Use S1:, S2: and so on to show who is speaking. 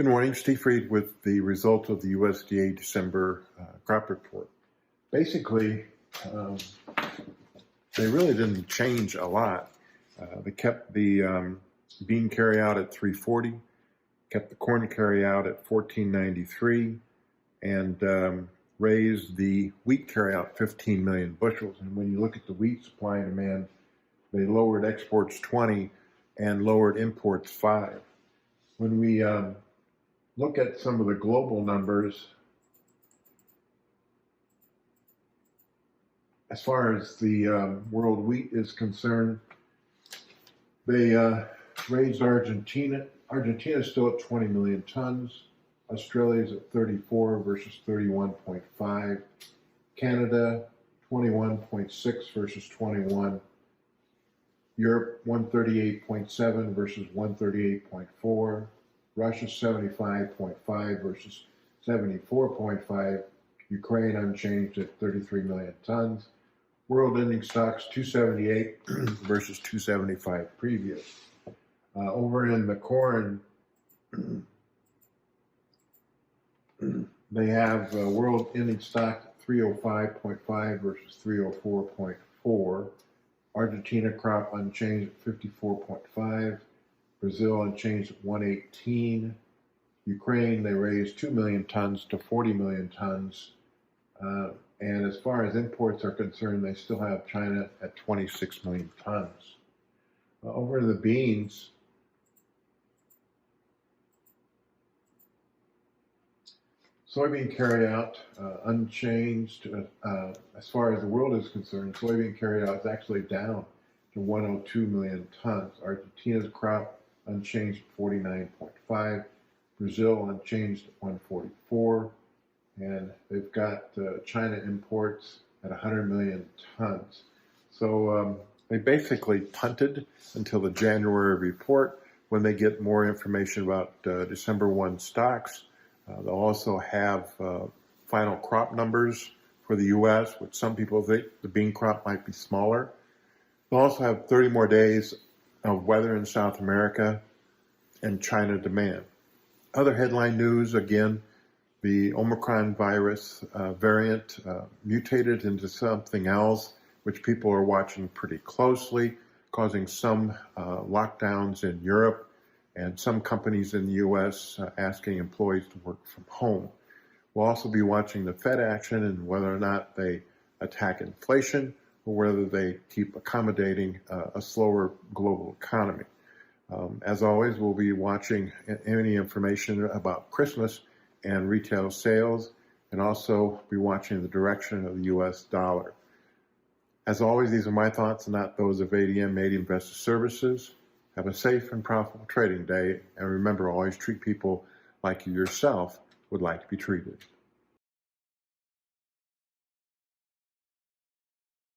S1: Good morning, Steve Freed with the results of the USDA December crop report. Basically, they really didn't change a lot. They kept the bean carryout at 340, kept the corn carryout at 1493, and raised the wheat carryout 15 million bushels. And when you look at the wheat supply and demand, they lowered exports 20 and lowered imports 5. When we look at some of the global numbers, as far as the world wheat is concerned, they raised Argentina. Argentina is still at 20 million tons. Australia is at 34 versus 31.5. Canada, 21.6 versus 21. Europe, 138.7 versus 138.4. Russia 75.5 versus 74.5. Ukraine unchanged at 33 million tons. World ending stocks 278 versus 275 previous. Over in the corn, they have world ending stock 305.5 versus 304.4. Argentina crop unchanged at 54.5. Brazil unchanged at 118. Ukraine, they raised 2 million tons to 40 million tons. And as far as imports are concerned, they still have China at 26 million tons. Over to the beans, soybean carryout unchanged. As far as the world is concerned, soybean carryout is actually down to 102 million tons. Argentina's crop unchanged at 49.5. Brazil unchanged at 144. And they've got China imports at 100 million tons. So they basically punted until the January report when they get more information about December 1 stocks. They'll also have final crop numbers for the U.S., which some people think the bean crop might be smaller. They'll also have 30 more days of weather in South America and China demand. Other headline news, again, the Omicron virus variant mutated into something else, which people are watching pretty closely, causing some lockdowns in Europe and some companies in the U.S. Asking employees to work from home. We'll also be watching the Fed action and whether or not they attack inflation or whether they keep accommodating a slower global economy. As always, we'll be watching any information about Christmas and retail sales, and also be watching the direction of the U.S. dollar. As always, these are my thoughts and not those of ADM Investor Services. Have a safe and profitable trading day, and remember, always treat people like you yourself would like to be treated.